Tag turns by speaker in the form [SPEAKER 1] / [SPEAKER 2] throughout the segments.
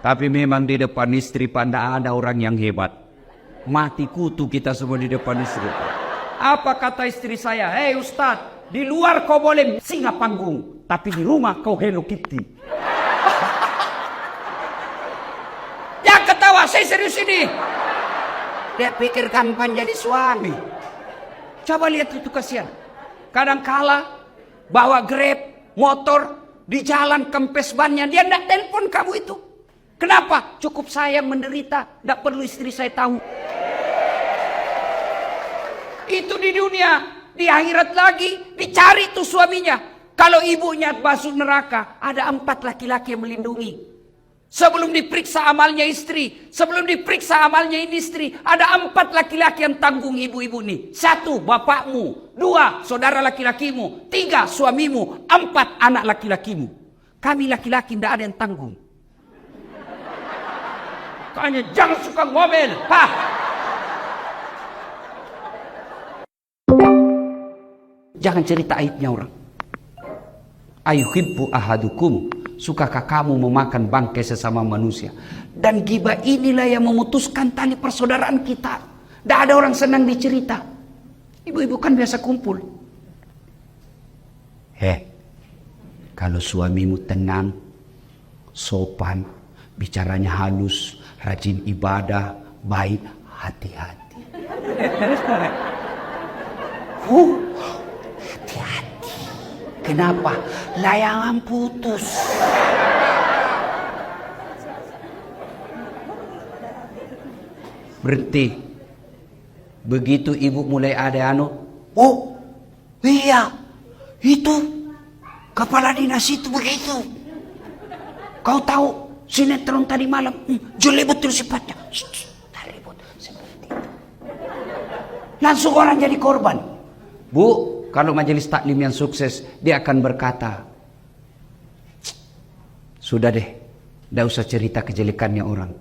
[SPEAKER 1] Tapi memang di depan istri Pak, ada orang yang hebat. Mati kutu kita semua di depan istri. Apa kata istri saya? Hei Ustadz, di luar kau boleh singa panggung, tapi di rumah kau Hello Kitty. Jangan ketawa, saya serius ini. Dia pikir gampang jadi suami. Coba lihat itu, kasihan. Kadang-kala bawa Grab, motor, di jalan kempes bannya, dia tidak telepon kamu itu. Kenapa? Cukup saya yang menderita, tidak perlu istri saya tahu. Itu di dunia, di akhirat lagi dicari tuh suaminya. Kalau ibunya masuk neraka, ada 4 laki-laki yang melindungi. Sebelum diperiksa amalnya istri, sebelum diperiksa amalnya ini istri, ada 4 laki-laki yang tanggung ibu-ibu nih. 1, bapakmu. 2, saudara laki-lakimu. 3, suamimu. 4, anak laki-lakimu. Kami laki-laki tidak ada yang tanggung. Makanya jangan suka ngomel. Jangan cerita aibnya orang. Ayuhibbu ahadukum, sukakah kamu memakan bangkai sesama manusia? Dan ghibah inilah yang memutuskan tali persaudaraan kita. Tidak ada orang senang dicerita. Ibu-ibu kan biasa kumpul. Kalau suamimu tenang, sopan, bicaranya halus, rajin ibadah, baik, hati-hati. Hati-hati. Kenapa? Layangan putus. Berhenti. Begitu ibu mulai ada oh iya, itu kepala dinas itu begitu. Kau tahu sinetron tadi malam, jelek betul sifatnya. Ribut seperti itu. Langsung orang jadi korban. Bu, kalau majelis taklim yang sukses, dia akan berkata, sudah deh, tidak usah cerita kejelekannya orang.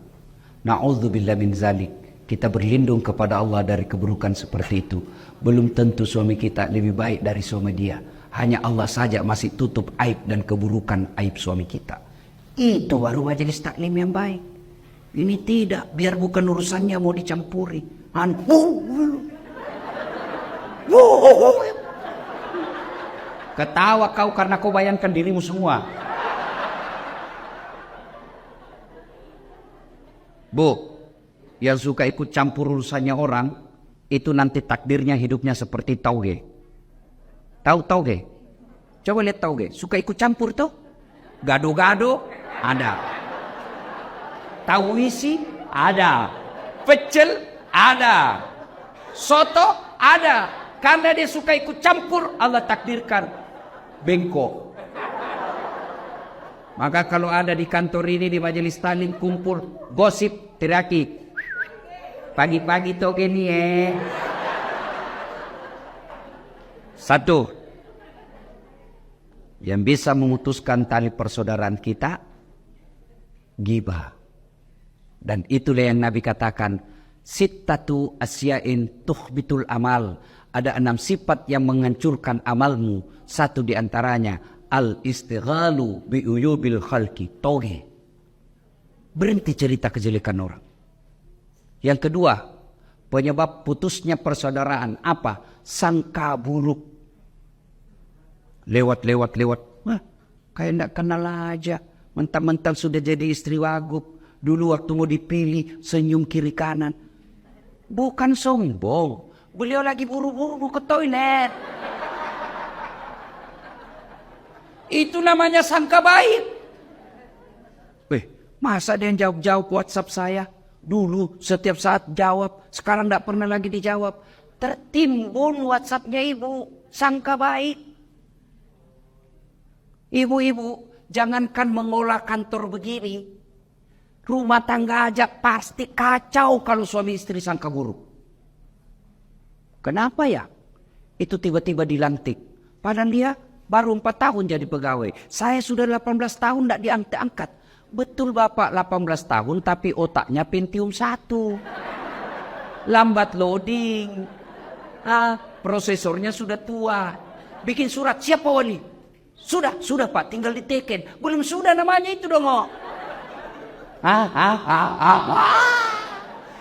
[SPEAKER 1] Na'udzubillah min zalik. Kita berlindung kepada Allah dari keburukan seperti itu. Belum tentu suami kita lebih baik dari suami dia. Hanya Allah saja masih tutup aib dan keburukan aib suami kita. Itu baru majelis taklim yang baik. Ini tidak, biar bukan urusannya mau dicampuri. Ketawa kau karena kau bayangkan dirimu semua. Bu, yang suka ikut campur urusannya orang, itu nanti takdirnya hidupnya seperti tauge. Tahu tauge? Coba lihat tauge. Suka ikut campur tuh? Gado-gado ada. Tahu isi ada. Pecel ada. Soto ada. Karena dia suka ikut campur, Allah takdirkan bengkok. Maka kalau ada di kantor ini, di majelis taklim kumpul, gosip, teriaki. Pagi-pagi toge nih Satu, yang bisa memutuskan tali persaudaraan kita, ghibah. Dan itulah yang Nabi katakan, sittatu asya'in tuhbitul amal. Ada 6 sifat yang menghancurkan amalmu. 1 diantaranya, al-istighalu bi'uyubil khalqi, toge. Berhenti cerita kejelekan orang. Yang kedua, penyebab putusnya persaudaraan apa? Sangka buruk. Lewat. Kayak tidak kenal aja. Mentang-mentang sudah jadi istri wagub. Dulu waktu mau dipilih, senyum kiri kanan. Bukan sombong. Beliau lagi buru-buru mau ke toilet. Itu namanya sangka baik. Masa ada yang jawab-jawab WhatsApp saya? Dulu setiap saat jawab, sekarang tidak pernah lagi dijawab. Tertimbun WhatsAppnya ibu, sangka baik. Ibu-ibu, jangankan mengolah kantor begini, rumah tangga aja pasti kacau kalau suami istri sangka buruk. Kenapa ya? Itu tiba-tiba dilantik. Padahal dia baru 4 tahun jadi pegawai. Saya sudah 18 tahun tidak diangkat-angkat. Betul Bapak 18 tahun tapi otaknya Pentium 1. Lambat loading. Prosesornya sudah tua. Bikin surat, siapa wali? Sudah Pak, tinggal diteken. Belum sudah namanya itu dong.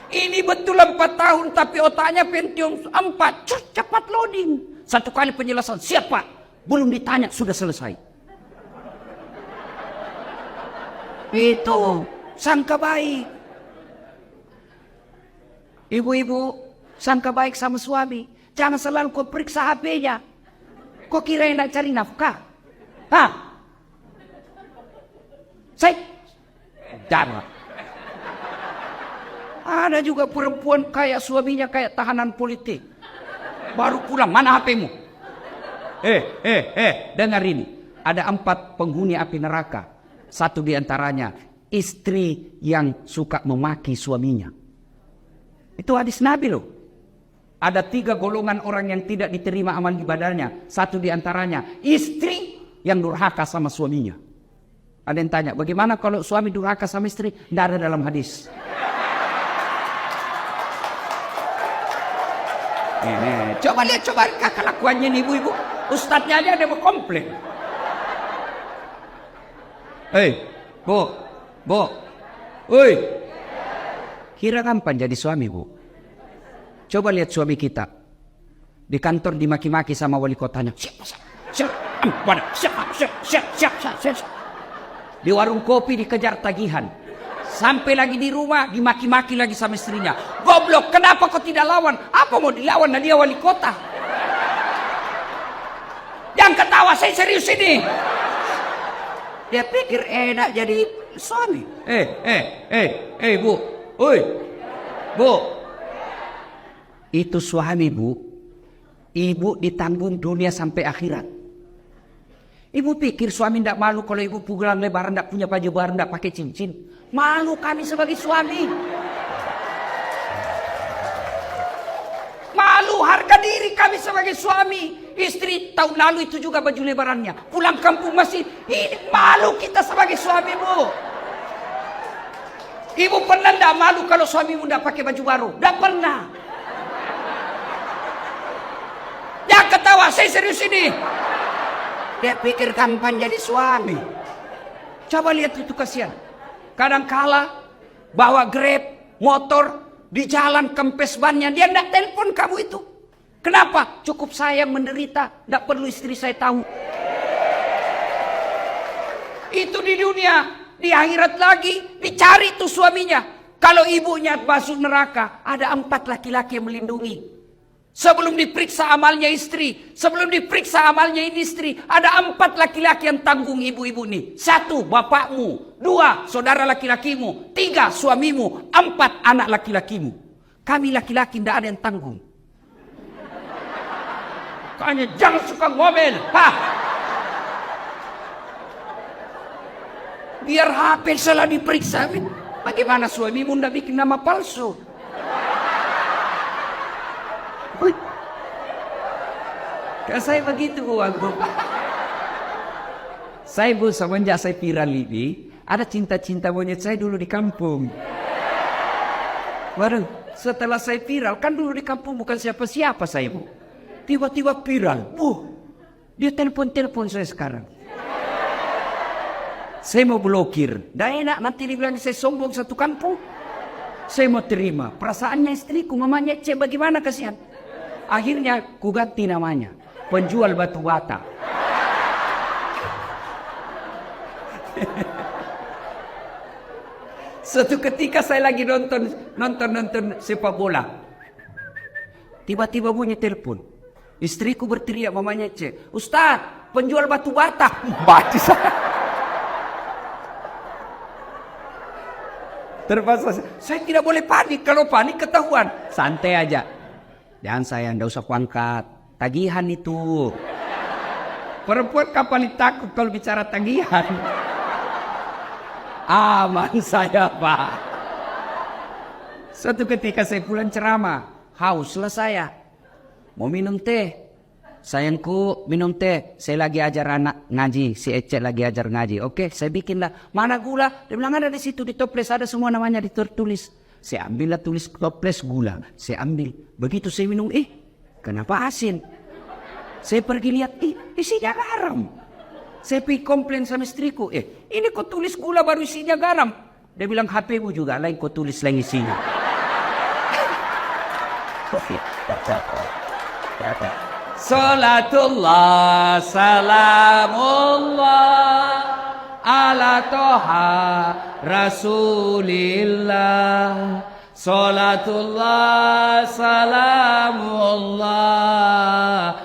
[SPEAKER 1] Ini betul 4 tahun tapi otaknya Pentium 4. Cepat loading. 1 kali penjelasan, siap Pak. Belum ditanya sudah selesai. Itu sangka baik. Ibu-ibu sangka baik sama suami. Jangan selalu kau periksa HP-nya. Kau kira nak cari nafkah? Saya jangan. Ada juga perempuan kayak suaminya kayak tahanan politik. Baru pulang, mana HP-mu? Dengar ini. Ada 4 penghuni api neraka. 1 diantaranya istri yang suka memaki suaminya. Itu hadis Nabi loh. Ada 3 golongan orang yang tidak diterima amal ibadahnya. 1 diantaranya istri yang durhaka sama suaminya. Ada yang tanya, bagaimana kalau suami durhaka sama istri? Tidak ada dalam hadis. Coba lihat kelakuannya nih ibu-ibu. Ustadznya aja ada berkomplain. Bu. Kira kapan jadi suami, Bu? Coba lihat suami kita. Di kantor dimaki-maki sama wali kotanya. Siap. Di warung kopi dikejar tagihan. Sampai lagi di rumah dimaki-maki lagi sama istrinya. Goblok, kenapa kau tidak lawan? Apa mau dilawan? Nah, dia wali kota. Jangan ketawa, saya serius ini. Dia pikir enak jadi suami. Bu. Bu. Itu suami, Bu. Ibu ditanggung dunia sampai akhirat. Ibu pikir suami tidak malu kalau ibu pukulan lebaran tidak punya baju baru, tidak pakai cincin. Malu kami sebagai suami. Malu harga diri kami sebagai suami. Istri tahun lalu itu juga baju lebarannya. Pulang kampung masih ini, malu kita sebagai suami, Bu. Ibu pernah tidak malu kalau suamimu tidak pakai baju baru? Tidak pernah. Jangan ketawa, saya serius ini. Dia pikir kapan jadi suami. Coba lihat itu kasihan. Kadangkala bawa Grab, motor, di jalan kempes bannya. Dia tidak telepon kamu itu. Kenapa? Cukup saya yang menderita. Tidak perlu istri saya tahu. Itu di dunia. Di akhirat lagi dicari tuh suaminya. Kalau ibunya masuk neraka, ada 4 laki-laki yang melindungi. Sebelum diperiksa amalnya istri, sebelum diperiksa amalnya ini istri, ada 4 laki-laki yang tanggung ibu-ibu nih. 1, bapakmu. 2, saudara laki-lakimu. 3, suamimu. 4, anak laki-lakimu. Kami laki-laki tidak ada yang tanggung. Makanya jangan suka ngomel. Biar HP selalu diperiksa. Bagaimana suamimu tidak bikin nama palsu? Kalau saya begitu, Bu. Saya, Bu, semenjak saya viral ini, ada cinta-cinta monyet saya dulu di kampung. Baru setelah saya viral, kan dulu di kampung bukan siapa-siapa saya, Bu. Tiba-tiba viral, Bu. Dia telepon saya sekarang. Saya mau blokir. Dah enak, nanti dibilang saya sombong satu kampung. Saya mau terima. Perasaannya istriku, mamanya cek bagaimana kasihan. Akhirnya ku ganti namanya. Penjual batu bata. Suatu ketika saya lagi nonton sepak bola. Tiba-tiba bunyi telepon. Istriku berteriak, mamanya cek, Ustaz, penjual batu bata. Batu saya. Terpaksa saya tidak boleh panik. Kalau panik ketahuan. Santai aja. Jangan sayang, tidak usah kuangkat. Tagihan itu. Perempuan kapan takut kalau bicara tagihan? Aman saya, Pak. Suatu ketika saya pulang ceramah. Hauslah saya. Mau minum teh. Sayangku minum teh. Saya lagi ajar anak ngaji. Si Ece lagi ajar ngaji. Oke, saya bikinlah. Mana gula? Dia bilang ada di situ. Di toples ada semua namanya ditulis. Saya ambillah tulis toples gula. Saya ambil. Begitu saya minum, kenapa asin? Saya pergi lihat, isinya garam. Saya pergi komplain sama istriku, ini kok tulis gula baru isinya garam. Dia bilang HP-mu juga, lain kau tulis lain isinya. Salatullah, salamullah, ala toha rasulillah. Salatullah, salamullah,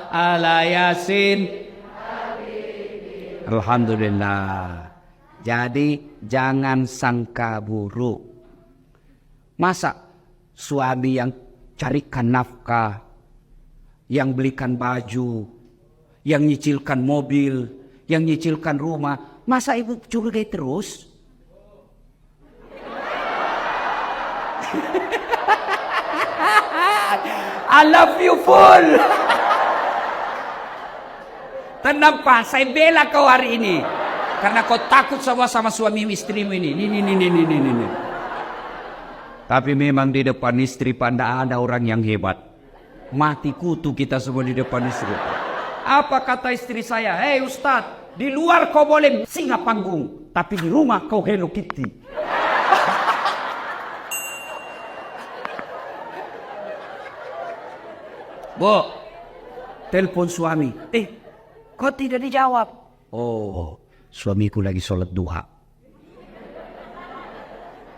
[SPEAKER 1] ala yasin. Alhamdulillah. Jadi jangan sangka buruk. Masa suami yang carikan nafkah, yang belikan baju, yang nyicilkan mobil, yang nyicilkan rumah, masa ibu curigai terus? I love you full. Tenang Pak, saya bela kau hari ini. Karena kau takut sama suami istrimu ini. Ini. Tapi memang di depan istri Pak, ada orang yang hebat. Mati kutu kita semua di depan istri. Apa kata istri saya? Hei Ustadz, di luar kau boleh singa panggung, tapi di rumah kau Hello Kitty. Bu, telepon suami. Kok tidak dijawab? Oh, suamiku lagi sholat duha.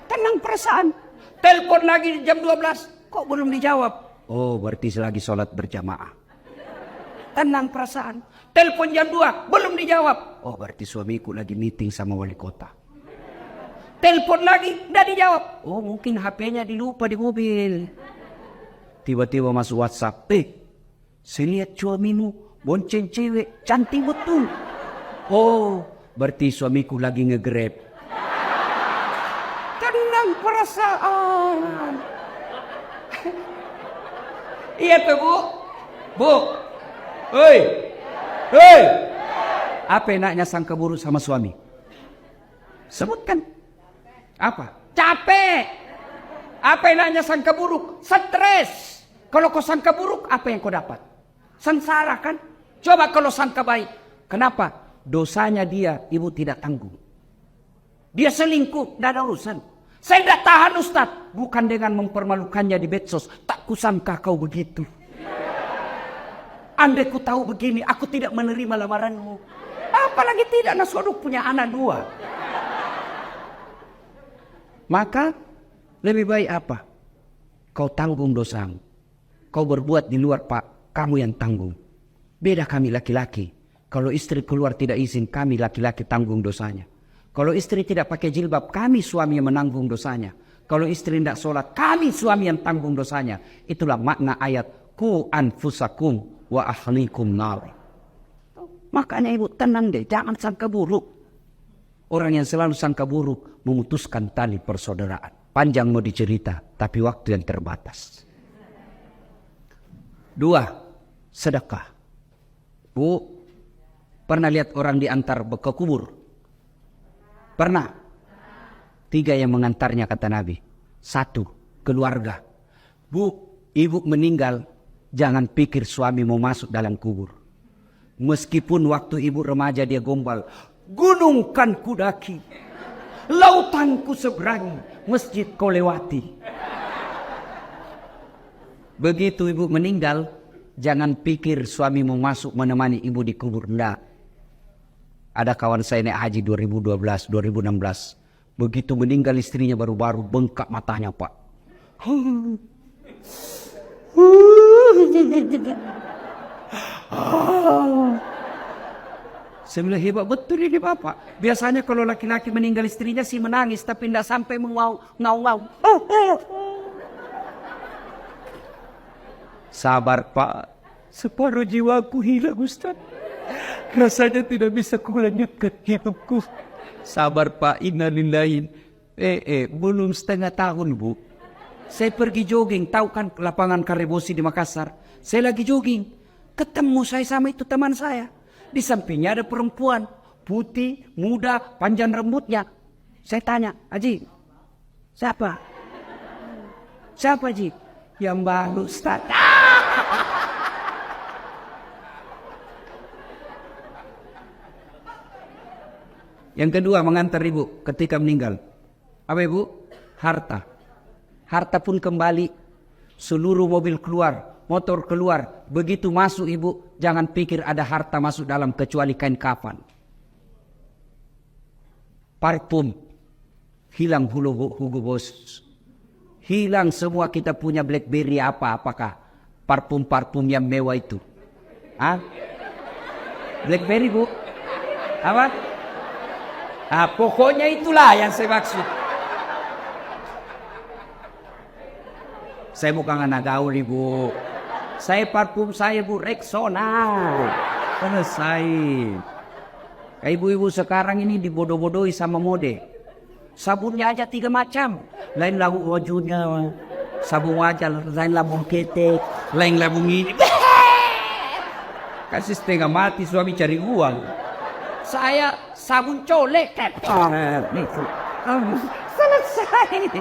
[SPEAKER 1] Tenang perasaan. Telepon lagi jam 12. Kok belum dijawab? Oh, berarti lagi sholat berjamaah. Tenang perasaan. Telepon jam 2. Belum dijawab. Oh, berarti suamiku lagi meeting sama wali kota. Telepon lagi. Tidak dijawab. Oh, mungkin HP-nya dilupa di mobil. Tiba-tiba masuk WhatsApp. Saya lihat suamimu bonceng cewek. Cantik betul. Oh, berarti suamiku lagi nge-grab. Tenang perasaan. Iya tuh Bu. Bu. Hei. Apa enaknya sangka buruk sama suami? Sebutkan. Apa? Capek. Apa enaknya sangka buruk? Stres. Kalau kau sangka buruk, apa yang kau dapat? Sengsara kan? Coba kalau sangka baik. Kenapa? Dosanya dia, ibu tidak tanggung. Dia selingkuh, tidak ada urusan. Saya tidak tahan Ustaz. Bukan dengan mempermalukannya di medsos. Tak kusangka kau begitu. Andai ku tahu begini, aku tidak menerima lamaranmu. Apalagi tidak, Nasoduk punya anak 2. Maka lebih baik apa? Kau tanggung dosamu. Kau berbuat di luar Pak, kamu yang tanggung. Beda kami laki-laki. Kalau istri keluar tidak izin, kami laki-laki tanggung dosanya. Kalau istri tidak pakai jilbab, kami suami yang menanggung dosanya. Kalau istri tidak sholat, kami suami yang tanggung dosanya. Itulah makna ayat ku anfusakum wa ahlikum nar. Makanya ibu tenang deh, jangan sangka buruk. Orang yang selalu sangka buruk memutuskan tali persaudaraan. Panjang mau dicerita, tapi waktu yang terbatas. 2. Sedekah. Bu, pernah lihat orang diantar ke kubur? Pernah? 3 yang mengantarnya kata Nabi. 1. Keluarga. Bu, ibu meninggal, jangan pikir suami mau masuk dalam kubur. Meskipun waktu ibu remaja dia gombal, gunung kan kudaki, lautan ku seberangi, masjid kau lewati. Begitu ibu meninggal, jangan pikir suami mau masuk menemani ibu di kubur. Enggak. Ada kawan saya naik haji 2012, 2016. Begitu meninggal istrinya baru-baru bengkak matanya Pak. Saya bilang hebat betul ini Bapak. Biasanya kalau laki-laki meninggal istrinya sih menangis, tapi tidak sampai ngau-ngau. Sabar Pak, separuh jiwaku hilang Ustaz. Rasanya tidak bisa kulanjutkan hidupku. Sabar Pak, innalillahi. Belum setengah tahun Bu. Saya pergi jogging, tahu kan lapangan Karebosi di Makassar. Saya lagi jogging, ketemu saya sama itu teman saya. Di sampingnya ada perempuan, putih, muda, panjang rambutnya. Saya tanya, Haji, siapa? Siapa Haji? Yang baru Ustaz. Yang kedua mengantar ibu ketika meninggal. Apa ibu? Harta. Harta pun kembali. Seluruh mobil keluar, motor keluar. Begitu masuk ibu, jangan pikir ada harta masuk dalam kecuali kain kafan. Parfum. Hilang Hugo Boss. Hilang semua kita punya BlackBerry apakah parfum-parfum yang mewah itu. Ah? BlackBerry bu? Apa? Pokoknya itulah yang saya maksud. Saya bukan anak gaul ibu. Saya parfum saya bu Rexona. Selesai. Kayak ibu-ibu sekarang ini dibodoh-bodohi sama mode. Sabunnya aja 3 macam. Lain lagu wajunya. Sabun wajah, lain labung ketek, lain labung ini. Kasih setengah mati suami cari uang. Saya sabun colek. Selesai.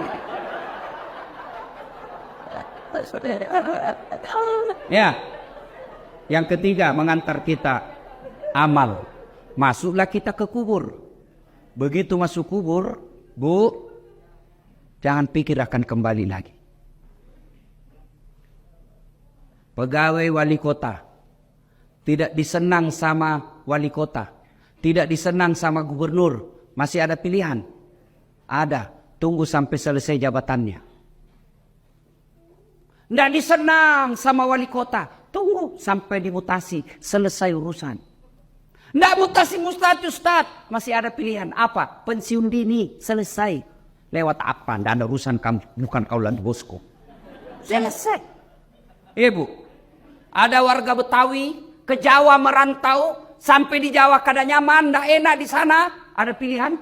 [SPEAKER 1] Ya. Yang ketiga mengantar kita amal. Masuklah kita ke kubur. Begitu masuk kubur, bu, jangan pikir akan kembali lagi. Pegawai wali kota tidak disenang sama wali kota, tidak disenang sama gubernur, masih ada pilihan. Ada, tunggu sampai selesai jabatannya. Tidak disenang sama wali kota, tunggu sampai dimutasi, selesai urusan. Tidak mutasi Ustaz, masih ada pilihan. Apa? Pensiun dini, selesai. Lewat apa? Tidak ada urusan kamu, bukan kaulan bosku. Selesai. Ibu, ada warga Betawi ke Jawa merantau, sampai di Jawa kada nyaman, tidak enak di sana. Ada pilihan?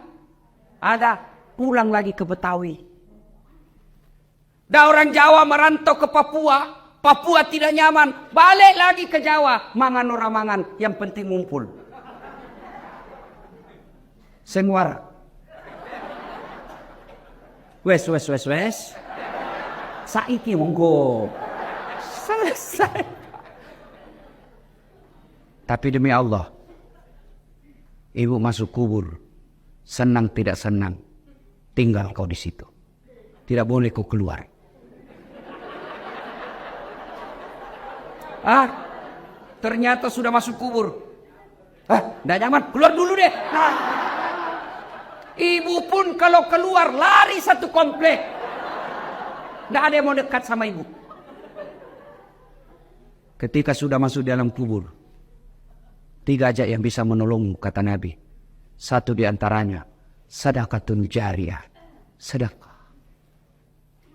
[SPEAKER 1] Ada, pulang lagi ke Betawi. Ada orang Jawa merantau ke Papua, Papua tidak nyaman, balik lagi ke Jawa. Mangan orang mangan, yang penting ngumpul. Senguara. Wes. Saiki monggo. Selesai. Tapi demi Allah, ibu masuk kubur, senang tidak senang, tinggal kau di situ. Tidak boleh kau keluar. Ternyata sudah masuk kubur. Tidak nyaman, keluar dulu deh. Ibu pun kalau keluar lari satu komplek. Tidak ada yang mau dekat sama ibu. Ketika sudah masuk dalam kubur, 3 aja yang bisa menolongmu, kata Nabi. 1 di antaranya, sedekatun jariyah. Sedekah.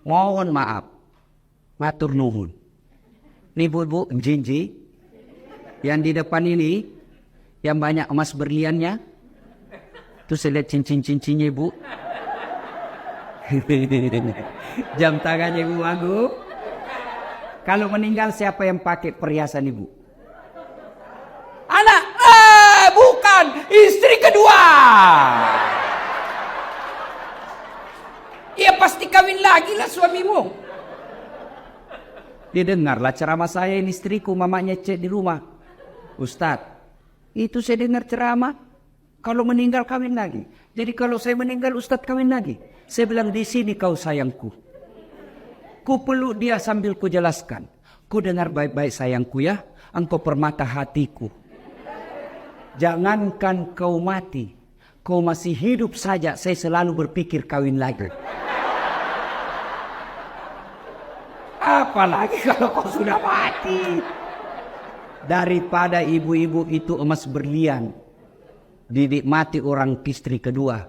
[SPEAKER 1] Mohon maaf. Matur nuhun. Ini bu, jinji. Yang di depan ini, yang banyak emas berliannya. Itu saya lihat cincin-cincinnya ibu. Jam tangannya ibu Wagub. Kalau meninggal siapa yang pakai perhiasan ibu? Anak. Bukan. Istri kedua. Ia pasti kawin lagi lah suamimu. Dia dengarlah ceramah saya, ini istriku, mamanya cek di rumah. Ustadz, itu saya dengar ceramah. Kalau meninggal kawin lagi. Jadi kalau saya meninggal Ustadz kawin lagi. Saya bilang di sini kau sayangku. Ku peluk dia sambil ku jelaskan. Ku dengar baik-baik sayangku ya. Engkau permata hatiku. Jangankan kau mati. Kau masih hidup saja. Saya selalu berpikir kawin lagi. Apalagi kalau kau sudah mati. Daripada ibu-ibu itu emas berlian. Dinikmati orang istri kedua,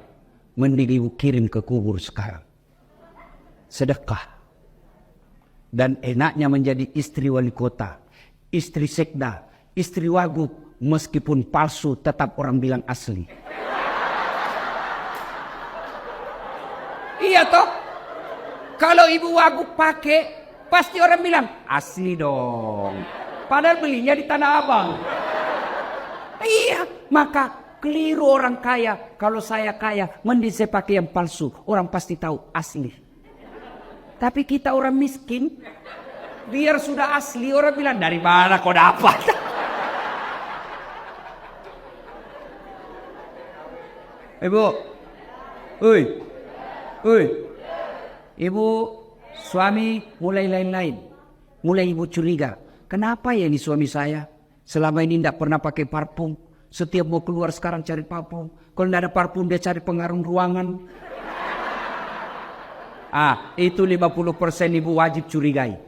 [SPEAKER 1] mending ibu kirim ke kubur sekarang. Sedekah. Dan enaknya menjadi istri wali kota, istri sekda, istri wagub, meskipun palsu tetap orang bilang asli. Iya toh? Kalau ibu wagub pakai, pasti orang bilang asli dong. Padahal belinya di Tanah Abang. Iya, maka keliru orang kaya. Kalau saya kaya, mending saya pakai yang palsu. Orang pasti tahu asli. Tapi kita orang miskin, biar sudah asli, orang bilang dari mana kau dapat? Ibu, Oi, ibu suami mulai lain-lain. Mulai ibu curiga. Kenapa ya ini suami saya? Selama ini tidak pernah pakai parfum. Setiap mau keluar sekarang cari parfum. Kalau tidak ada parfum dia cari pengharum ruangan. Itu 50% ibu wajib curigai.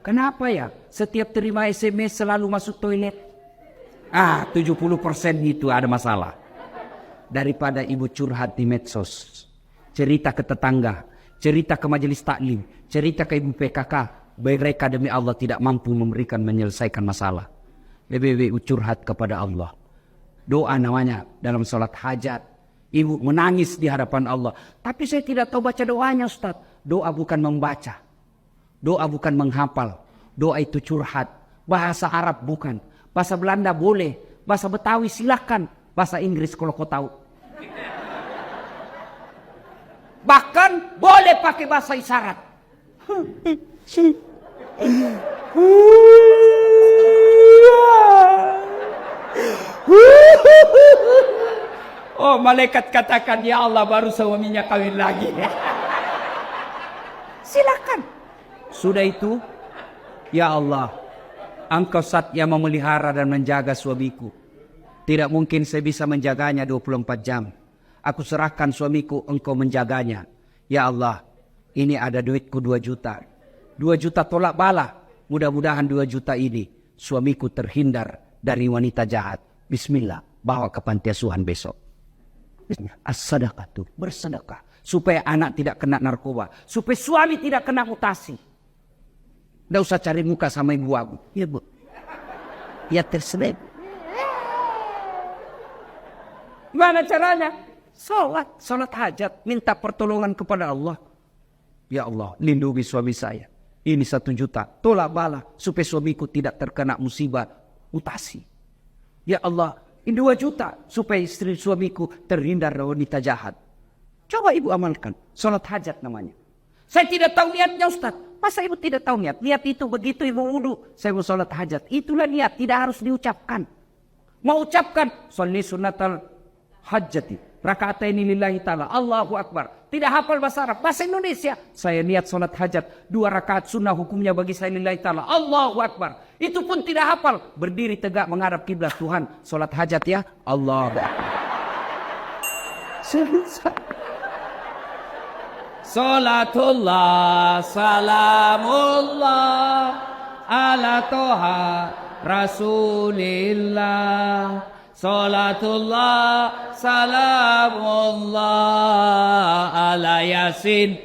[SPEAKER 1] Kenapa ya? Setiap terima SMS selalu masuk toilet. 70% itu ada masalah. Daripada ibu curhat di medsos. Cerita ke tetangga. Cerita ke majelis taklim. Cerita ke ibu PKK. Mereka demi Allah tidak mampu menyelesaikan masalah. Lebih curhat kepada Allah. Doa namanya dalam sholat hajat. Ibu menangis di hadapan Allah. Tapi saya tidak tahu baca doanya Ustaz. Doa bukan membaca. Doa bukan menghafal. Doa itu curhat. Bahasa Arab bukan. Bahasa Belanda boleh. Bahasa Betawi silakan. Bahasa Inggris kalau kau tahu. Bahkan boleh pakai bahasa isyarat. Oh, malaikat katakan, ya Allah baru suaminya kawin lagi. Silakan. Sudah itu, ya Allah, Engkau zat yang memelihara dan menjaga suamiku. Tidak mungkin saya bisa menjaganya 24 jam. Aku serahkan suamiku, Engkau menjaganya. Ya Allah, ini ada duitku 2 juta. 2 juta tolak bala. Mudah-mudahan 2 juta ini suamiku terhindar dari wanita jahat. Bismillah, bawa ke panti asuhan besok. As-sadaqah itu bersedekah. Supaya anak tidak kena narkoba. Supaya suami tidak kena mutasi. Tidak usah cari muka sama ibu aku. Ya bu. Ya terselip. Gimana caranya? Sholat hajat. Minta pertolongan kepada Allah. Ya Allah, lindungi suami saya. Ini 1 juta. Tolak bala. Supaya suamiku tidak terkena musibah mutasi. Ya Allah, ini 2 juta. Supaya istri suamiku terhindar dari wanita jahat. Coba ibu amalkan. Sholat hajat namanya. Saya tidak tahu niatnya Ustaz. Masa ibu tidak tahu niat? Niat itu begitu ibu wudu. Saya mau sholat hajat. Itulah niat. Tidak harus diucapkan. Mau ucapkan. Sholli sunnatal hajjati. Raka'ataini lillahi ta'ala. Allahu Akbar. Tidak hafal bahasa Arab. Bahasa Indonesia. Saya niat sholat hajat. 2 rakaat sunnah hukumnya bagi saya lillahi ta'ala. Allahu Akbar. Itu pun tidak hafal. Berdiri tegak menghadap kiblat Tuhan. Sholat hajat ya. Allahu Akbar. Salatullah, salamullah, ala toha rasulillah. Salatullah, salamullah, ala yasin.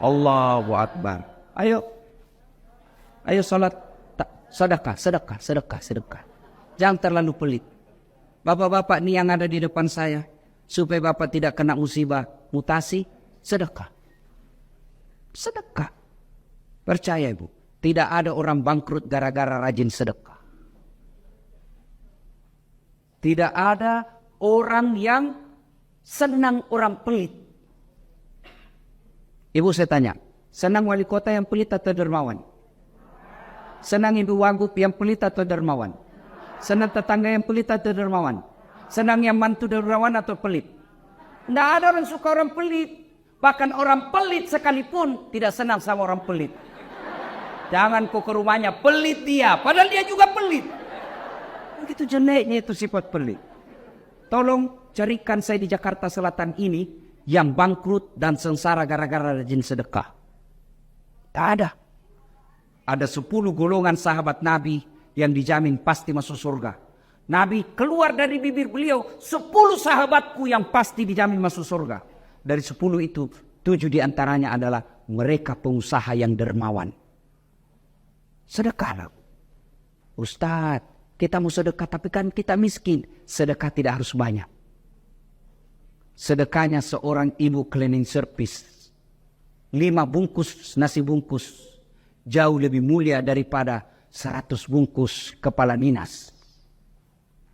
[SPEAKER 1] Allahu Akbar. Ayo salat, sedekah. Jangan terlalu pelit. Bapak-bapak ini yang ada di depan saya. Supaya bapak tidak kena musibah mutasi, sedekah. Percaya ibu, tidak ada orang bangkrut gara-gara rajin sedekah. Tidak ada orang yang senang orang pelit. Ibu saya tanya, senang wali kota yang pelit atau dermawan? Senang ibu wagub yang pelit atau dermawan? Senang tetangga yang pelit atau dermawan? Senang yang mantu dermawan atau pelit? Tidak ada orang suka orang pelit. Bahkan orang pelit sekalipun tidak senang sama orang pelit. Jangan kau ke rumahnya, pelit dia. Padahal dia juga pelit. Begitu jeleknya itu sifat pelit. Tolong carikan saya di Jakarta Selatan ini yang bangkrut dan sengsara gara-gara rajin sedekah. Tak ada. Ada 10 golongan sahabat Nabi yang dijamin pasti masuk surga. Nabi keluar dari bibir beliau 10 sahabatku yang pasti dijamin masuk surga. Dari 10 itu 7 diantaranya adalah mereka pengusaha yang dermawan. Sedekahlah. Ustaz, kita mau sedekah tapi kan kita miskin. Sedekah tidak harus banyak. Sedekahnya seorang ibu cleaning service. 5 bungkus nasi bungkus. Jauh lebih mulia daripada 100 bungkus kepala dinas.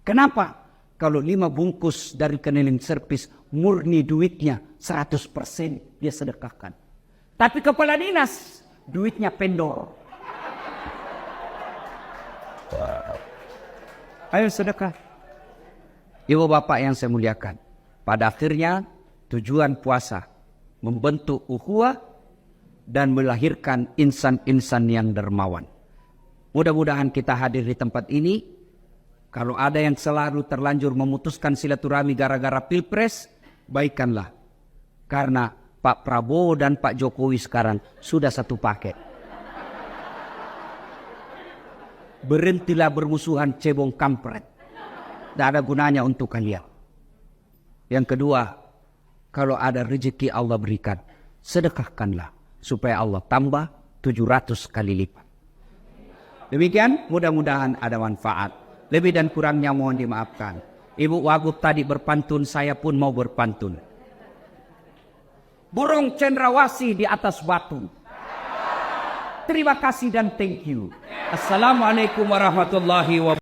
[SPEAKER 1] Kenapa? Kalau 5 bungkus dari cleaning service murni duitnya 100% dia sedekahkan. Tapi kepala dinas duitnya pendor. Ayo sedekah. Ibu bapak yang saya muliakan. Pada akhirnya Tujuan puasa membentuk ukhuwah dan melahirkan insan-insan yang dermawan. Mudah-mudahan kita hadir di tempat ini. Kalau ada yang selalu terlanjur memutuskan silaturahmi gara-gara pilpres, baikkanlah. Karena Pak Prabowo dan Pak Jokowi sekarang sudah satu paket. Berhentilah bermusuhan cebong kampret. Tidak ada gunanya untuk kalian. Yang kedua, kalau ada rezeki Allah berikan, sedekahkanlah supaya Allah tambah 700 kali lipat. Demikian, mudah-mudahan ada manfaat. Lebih dan kurangnya mohon dimaafkan. Ibu Wagub tadi berpantun, saya pun mau berpantun. Burung cendrawasih di atas batu. Terima kasih dan thank you. Assalamualaikum warahmatullahi wabarakatuh.